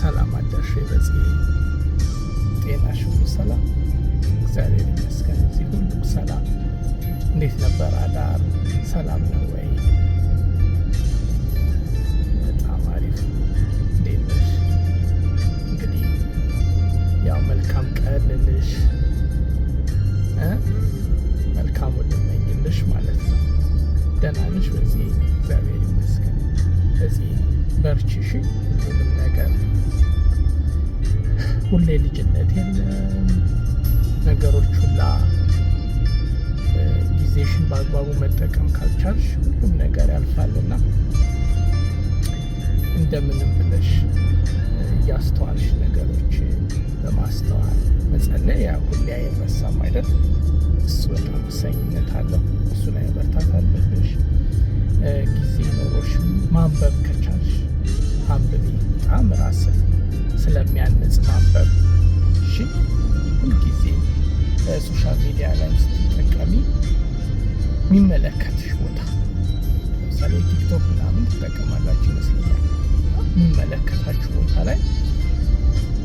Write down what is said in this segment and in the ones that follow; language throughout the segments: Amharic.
ሰላም አደርሽ? በዚህ ጤናሽ ሁሉ ሰላም? እግዚአብሔር ይመስገን። እዚህ ሁሉ ሰላም። እንዴት ነበር አዳር? ሰላም ነው ወይ? በጣም አሪፍ። እንዴት ነሽ? እንግዲህ ያው መልካም ቀን ልልሽ መልካሙን ልመኝልሽ ማለት ነው። ደህና ነሽ? በዚህ እግዚአብሔር ይመስገን። በዚህ በርቺ። እሺ፣ ሁሉንም ነገር ሁሌ ልጅነት የለም። ነገሮች ሁላ ጊዜሽን በአግባቡ መጠቀም ካልቻልሽ ሁሉም ነገር ያልፋልና እንደምንም ብለሽ እያስተዋልሽ ነገሮች በማስተዋል መጸለይ ያ ሁሌ አይረሳም አይደል? እሱ በጣም ወሳኝነት አለው። እሱ ላይ መበርታት አለብሽ። ጊዜ ኖሮሽ ማንበብ ከቻልሽ አንብቢ። በጣም ራስን ስለሚያንጽ ማንበብ። እሺ፣ ሁልጊዜ ሶሻል ሚዲያ ላይ ስትጠቀሚ የሚመለከትሽ ቦታ ለምሳሌ ቲክቶክ ምናምን ትጠቀማላችሁ ይመስለኛል። የሚመለከታችሁ ቦታ ላይ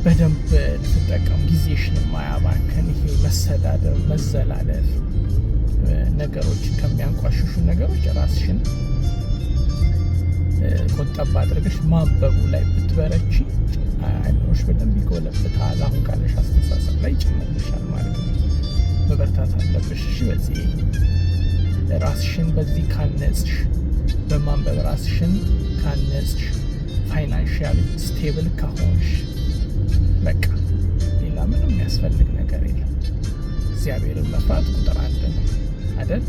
በደንብ ልትጠቀሙ፣ ጊዜሽን ማያባከን ይሄ መሰዳደር፣ መዘላለፍ ነገሮችን ከሚያንቋሽሹ ነገሮች ራስሽን ቆጠባ አድርገሽ ማንበቡ ላይ ብትበረቺ አይኖሽ በደንብ ይጎለብታል። አሁን ካለሽ አስተሳሰብ ላይ ይጨምርልሻል ማለት ነው። መበርታት አለብሽ። እሺ፣ በዚህ ራስሽን በዚህ ካነጽሽ፣ በማንበብ ራስሽን ካነጽሽ፣ ፋይናንሻል ስቴብል ከሆንሽ በቃ ሌላ ምንም የሚያስፈልግ ነገር የለም። እግዚአብሔርን መፍራት ቁጥር 1 ነው አይደል?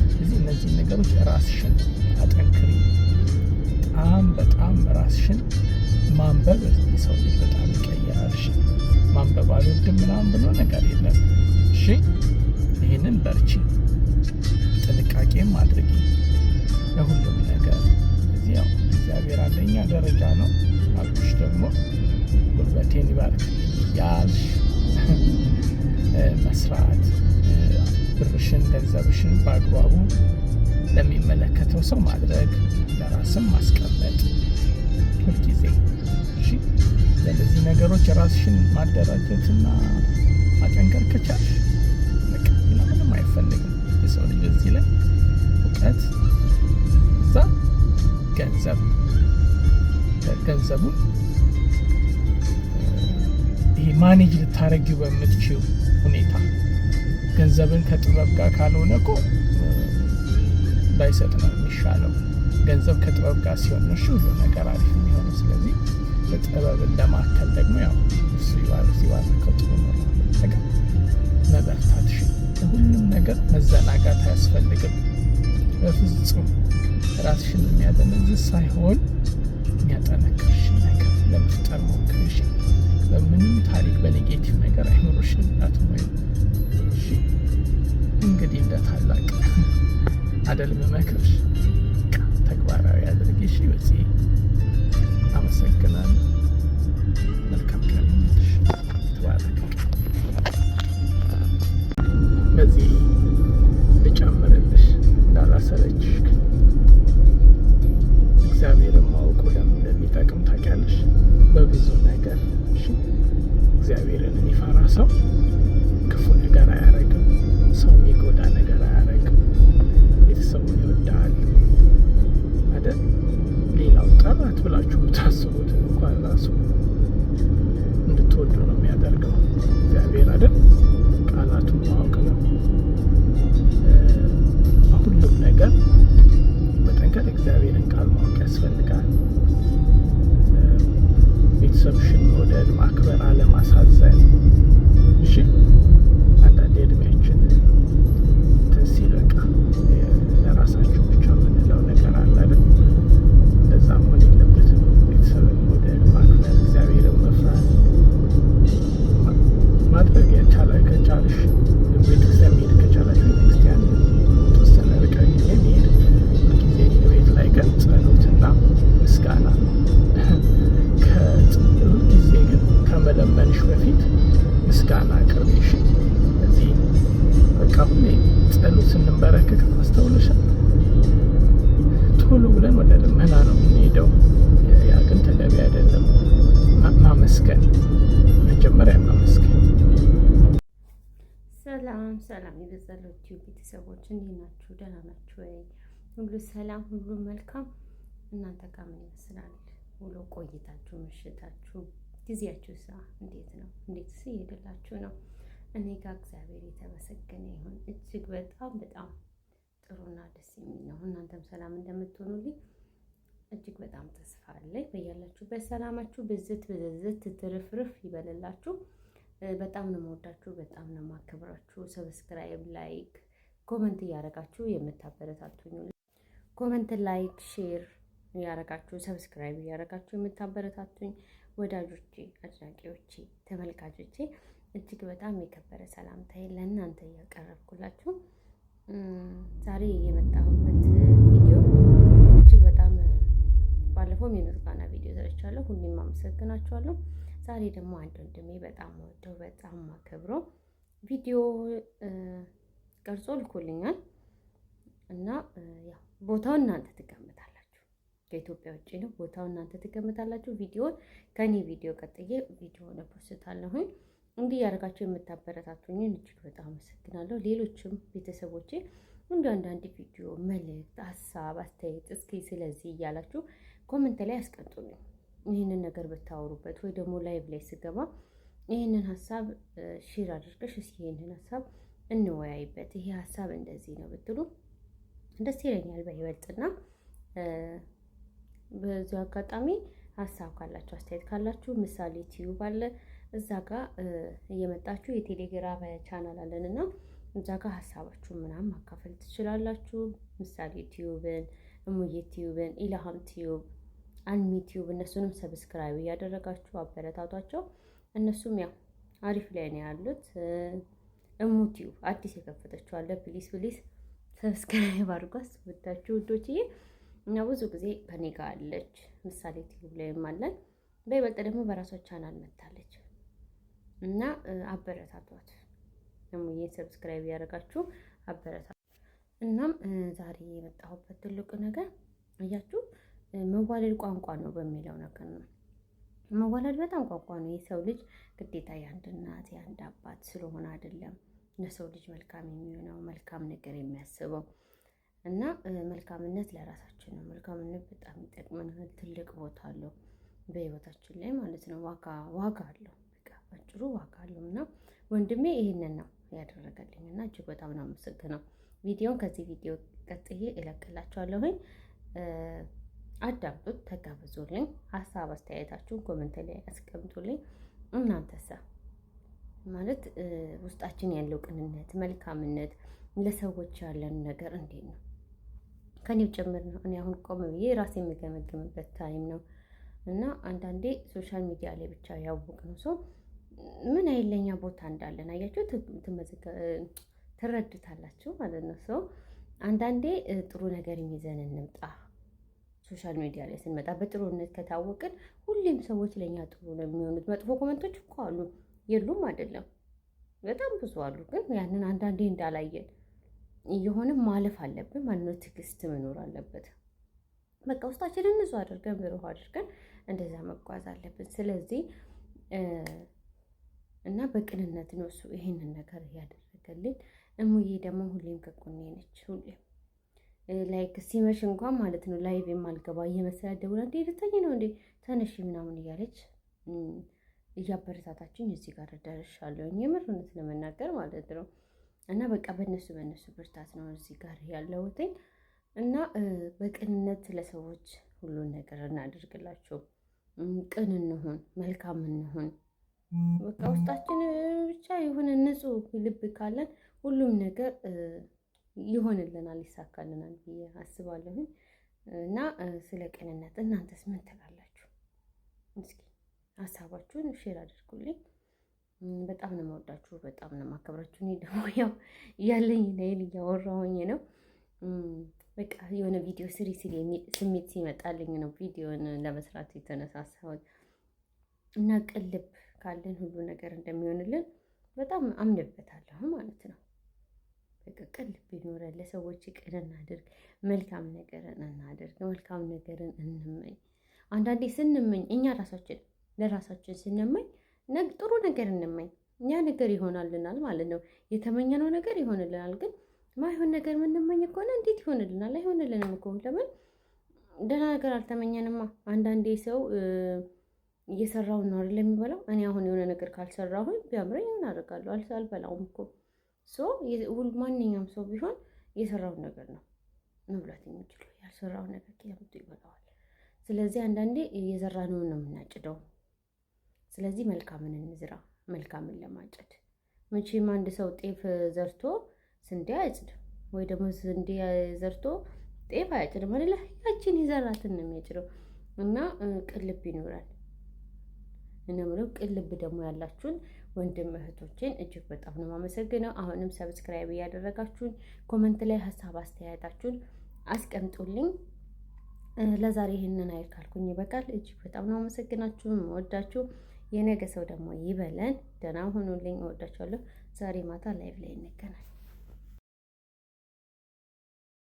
ስለዚህ እነዚህን ነገሮች ራስሽን አጠንክሪ። በጣም ራስሽን ማንበብ የሰው ልጅ በጣም ይቀየራል። እሺ፣ ማንበብ አልወድም ምናምን ብሎ ነገር የለም። እሺ፣ ይህንን በርቺ፣ ጥንቃቄም አድርጊ ለሁሉም ነገር። እዚህ ያው እግዚአብሔር አንደኛ ደረጃ ነው አልኩሽ። ደግሞ ጉልበቴን ይባርክልኝ እያልሽ መስራት፣ ብርሽን ገንዘብሽን በአግባቡ ለሚመለከተው ሰው ማድረግ፣ ለራስም ማስቀመጥ ሁልጊዜ። እሺ፣ ለእነዚህ ነገሮች ራስሽን ማደራጀትና ማጠንከር ከቻልሽ በቃ ሌላ ምንም አይፈልግም የሰው ልጅ በዚህ ላይ እውቀት፣ እዛ ገንዘቡን ይሄ ማኔጅ ልታረጊው በምትችው ሁኔታ። ገንዘብን ከጥበብ ጋር ካልሆነ እኮ ባይሰጥ ነው የሚሻለው። ገንዘብ ከጥበብ ጋር ሲሆን ነው ሁሉ ነገር አሪፍ የሚሆነው። ስለዚህ በጥበብን ለማከል ደግሞ ያው እሱ ሲባርከው ጥሩ ነው። ነገር መበርታትሽ፣ ለሁሉም ነገር መዘናጋት አያስፈልግም በፍጹም። ራስሽን የሚያደነዝዝ ሳይሆን የሚያጠነክርሽ ነገር ለመፍጠር ሞክርሽ። በምንም ታሪክ በኔጌቲቭ ነገር አይኖርሽም እንዳትሞይ። እሺ፣ እንግዲህ እንደ ታላቅ አደል መመክርሽ፣ ተግባራዊ አድርጊ። እሺ፣ በዚህ አመሰግናለሁ። መልካም ቀን ይሁንልሽ። ተባረክ። በዚህ ልጨምርልሽ እንዳላሰለችሽ፣ እግዚአብሔርን ማወቁ ለምን እንደሚጠቅም ታውቂያለሽ? በብዙ ነገር። እሺ፣ እግዚአብሔርን የሚፈራ ሰው ክፉ ነገር አያረግም። ሰው የሚጎዳ ነገር አያረግም። ቤተሰቡን ይወዳል አይደል? ሌላው ጠላት ብላችሁ የምታስቡት እንኳን ራሱ እንድትወዱ ነው የሚያደርገው እግዚአብሔር አይደል? ቃላቱን ማወቅ ነው። ሁሉም ነገር በጠንከር እግዚአብሔርን ቃል ማወቅ ያስፈልጋል። ቤተሰብሽን መውደድ፣ ማክበር፣ አለማሳዘን። እሺ፣ አንዳንድ የእድሜያችን እንትን ሲል በቃ ለራሳችሁ ብቻ የምንለው ነገር አለ አይደል? እንደዛ መሆን የለበትም። ቤተሰብን መውደድ፣ ማክበር፣ እግዚአብሔርን መፍራት ማድረግ ከቻልሽ ቤተክርስቲያን መሄድ ከቻላችሁ ቤተክርስቲያን የተወሰነ ርቀት ጊዜ መሄድ፣ ጊዜ ቤት ላይ ግን ጸሎትና ምስጋና ጊዜ ግን ከመለመንሽ በፊት ምስጋና አቅርቢ። እሺ፣ እዚህ በቃ ሁሌ ጸሎት ስንበረከክ አስተውለሻል? ቶሎ ብለን ወደ ልመና ነው የምንሄደው። ያ ግን ተገቢ አይደለም። ማመስገን መጀመሪያ ማመስገን። ሰላም የበዛላችሁ ቤተሰቦች እንዴት ናችሁ? ደህና ናችሁ ወይ? ሁሉ ሰላም፣ ሁሉ መልካም። እናንተ ጋር ምን ይመስላል? ውሎ ቆይታችሁ፣ ምሽታችሁ፣ ጊዜያችሁ እንዴት ነው? እንዴትስ እየሄደላችሁ ነው? እኔ ጋር እግዚአብሔር የተመሰገነ ይሁን እጅግ በጣም ጥሩና ደስ የሚል ነው። እናንተም ሰላም እንደምትሆኑልኝ እጅግ በጣም ተስፋ አለኝ። በያላችሁበት ሰላማችሁ ብዝት ትርፍርፍ ይበልላችሁ። በጣም ነው የምወዳችሁ፣ በጣም ነው የማከብራችሁ። ሰብስክራይብ፣ ላይክ፣ ኮመንት እያደረጋችሁ የምታበረታቱኝ፣ ኮመንት፣ ላይክ፣ ሼር እያደረጋችሁ ሰብስክራይብ እያደረጋችሁ የምታበረታቱኝ ወዳጆቼ፣ አድናቂዎቼ፣ ተመልካቾቼ እጅግ በጣም የከበረ ሰላምታዬ ለእናንተ እያቀረብኩላችሁ ዛሬ የመጣሁበት ቪዲዮ እጅግ በጣም ባለፈው የምስጋና ቪዲዮ ሰርቻለሁ። ሁሌም አመሰግናችኋለሁ። ዛሬ ደግሞ አንድ ወንድሜ በጣም ወደው በጣም ማከብረው ቪዲዮ ቀርጾ ልኮልኛል እና ያው ቦታውን እናንተ ትገምታላችሁ። ከኢትዮጵያ ውጭ ነው ቦታውን እናንተ ትገምታላችሁ። ቪዲዮውን ከኔ ቪዲዮ ቀጥዬ ቪዲዮውን እፖስታለሁኝ። እንዲህ ያደርጋችሁ የምታበረታቱኝን እጅግ በጣም አመሰግናለሁ። ሌሎችም ቤተሰቦቼ እንደ አንዳንድ ቪዲዮ መልእክት፣ ሀሳብ፣ አስተያየት እስኪ ስለዚህ እያላችሁ ኮመንት ላይ አስቀምጡልኝ። ይህንን ነገር ብታወሩበት ወይ ደግሞ ላይቭ ላይ ስገባ ይህንን ሀሳብ ሼር አድርገሽ እስኪ ይህንን ሀሳብ እንወያይበት፣ ይሄ ሀሳብ እንደዚህ ነው ብትሉ ደስ ይለኛል በይበልጥና በዚሁ አጋጣሚ ሀሳብ ካላችሁ አስተያየት ካላችሁ ምሳሌ ቲዩብ አለ እዛ ጋር እየመጣችሁ የቴሌግራም ቻናል አለንና እዛ ጋር ሀሳባችሁ ምናምን ማካፈል ትችላላችሁ። ምሳሌ ቲዩብን፣ እሙዬ ቲዩብን፣ ኢላሃም ቲዩብ፣ አልሚ ቲዩብ እነሱንም ሰብስክራይብ እያደረጋችሁ አበረታቷቸው። እነሱም ያው አሪፍ ላይ ነው ያሉት። እሙ ቲዩብ አዲስ የከፈተችው አለ። ፕሊስ ሰብስክራይብ አድርጓት ወዳችሁ ውዶችዬ። እና ብዙ ጊዜ ከኔ ጋር አለች ምሳሌ ቲዩብ ላይም አለን። በይበልጥ ደግሞ በራሷ ቻናል መታለች እና አበረታቷት። እሙዬ ሰብስክራይብ ያደርጋችሁ አበረታቷት። እናም ዛሬ የመጣሁበት ትልቁ ነገር አያችሁ መዋለድ ቋንቋ ነው በሚለው ነገር ነው። መዋለድ በጣም ቋንቋ ነው። የሰው ልጅ ግዴታ የአንድ እናት የአንድ አባት ስለሆነ አይደለም ለሰው ልጅ መልካም የሚሆነው መልካም ነገር የሚያስበው እና መልካምነት ለራሳችን ነው። መልካምነት በጣም ይጠቅመናል። ትልቅ ቦታ አለው በህይወታችን ላይ ማለት ነው። ዋጋ አለው። በቃ ባጭሩ ዋጋ አለው እና ወንድሜ ይሄንን ነው ያደረገልኝ እና እጅግ በጣም ነው የማመሰግነው። ቪዲዮን ከዚህ ቪዲዮ ቀጥዬ እለቅላችኋለሁኝ። አዳምጡት፣ ተጋብዙልኝ። ሀሳብ አስተያየታችሁን ኮሜንት ላይ አስቀምጡልኝ። እናንተሳ ማለት ውስጣችን ያለው ቅንነት፣ መልካምነት ለሰዎች ያለን ነገር እንዴት ነው? ከኔው ጭምር ነው። እኔ አሁን ቆም ብዬ ራሴ የምገመግምበት ታይም ነው እና አንዳንዴ ሶሻል ሚዲያ ላይ ብቻ ያወቅነው ሰው ምን አይለኛ ቦታ እንዳለን አያችሁ ትረዱታላችሁ ማለት ነው። ሰው አንዳንዴ ጥሩ ነገር ይዘን እንምጣ። ሶሻል ሚዲያ ላይ ስንመጣ በጥሩነት ከታወቅን ሁሌም ሰዎች ለኛ ጥሩ ነው የሚሆኑት። መጥፎ ኮመንቶች እኮ አሉ የሉም አይደለም፣ በጣም ብዙ አሉ። ግን ያንን አንዳንዴ እንዳላየን እየሆነ ማለፍ አለብን ማለት ነው። ትዕግስት መኖር አለበት። በቃ ውስጣችንን ንጹህ አድርገን ብሩህ አድርገን እንደዛ መጓዝ አለብን። ስለዚህ እና በቅንነት ነው እሱ ይሄንን ነገር እያደረገልኝ። እሙዬ ደግሞ ሁሌም ከጎኔ ነች። ሁሌም ላይክ ሲመሽ እንኳን ማለት ነው ላይቭ የማልገባ እየመሰላት ደውላ እንዴ ልተኝ ነው እንዴ ተነሽ ምናምን እያለች እያበረታታችኝ እዚህ ጋር ደርሻለሁ። የምር እውነት ለመናገር ማለት ነው። እና በቃ በእነሱ ብርታት ነው እዚህ ጋር ያለሁትኝ። እና በቅንነት ለሰዎች ሁሉን ነገር እናደርግላቸው። ቅን እንሁን፣ መልካም እንሁን። በቃ ውስጣችን ብቻ የሆነ ንጹህ ልብ ካለን ሁሉም ነገር ይሆንልናል፣ ይሳካልናል ብዬ አስባለሁ። እና ስለ ቅንነት እናንተስ ምን ትላላችሁ? እስኪ ሀሳባችሁን ሼር አድርጉልኝ። በጣም ነው የምወዳችሁ፣ በጣም ነው የማከብራችሁ። እኔ ደግሞ ያው ያለኝ ናይል እያወራሁኝ ነው። በቃ የሆነ ቪዲዮ ስሪ ስሜት ሲመጣልኝ ነው ቪዲዮን ለመስራት የተነሳሳሁት እና ቅልብ ካለን ሁሉ ነገር እንደሚሆንልን በጣም አምንበታለሁ ማለት ነው። በቃ ቅልብ ይኖረን፣ ለሰዎች ቅን እናድርግ፣ መልካም ነገርን እናድርግ፣ መልካም ነገርን እንመኝ። አንዳንዴ ስንመኝ እኛ ራሳችን ለራሳችን ስንመኝ ጥሩ ነገር እንመኝ፣ ያ ነገር ይሆናልናል ማለት ነው። የተመኘነው ነገር ይሆንልናል። ግን ማይሆን ነገር የምንመኝ ከሆነ እንዴት ይሆንልናል? አይሆንልንም እኮ። ለምን ደህና ነገር አልተመኘንማ። አንዳንዴ ሰው እየሰራውን ነው አይደል የሚበላው። እኔ አሁን የሆነ ነገር ካልሰራሁኝ ቢያምረኝ ምን አደርጋለሁ? አልበላውም እኮ። ማንኛውም ሰው ቢሆን የሰራውን ነገር ነው መብላት የሚችለው። ያልሰራውን ነገር ያምጡ ይበላዋል። ስለዚህ አንዳንዴ የዘራነውን ነው የምናጭደው። ስለዚህ መልካምን እንዝራ፣ መልካምን ለማጨድ። መቼም አንድ ሰው ጤፍ ዘርቶ ስንዴ አያጭድም፣ ወይ ደግሞ ስንዴ ዘርቶ ጤፍ አያጭድም አይደለ? ያችን የዘራትን ነው የሚያጭደው። እና ቅልብ ይኖራል። እና ምንም ቅልብ ደግሞ ያላችሁን ወንድም እህቶችን እጅግ በጣም ነው የማመሰግነው። አሁንም ሰብስክራይብ እያደረጋችሁን ኮመንት ላይ ሀሳብ አስተያየታችሁን አስቀምጡልኝ። ለዛሬ ይህንን አይል ካልኩኝ ይበቃል። እጅግ በጣም ነው አመሰግናችሁ፣ እወዳችሁ። የነገ ሰው ደግሞ ይበለን። ደህና ሁኑልኝ። እወዳችኋለሁ። ዛሬ ማታ ላይቭ ላይ እንገናኝ።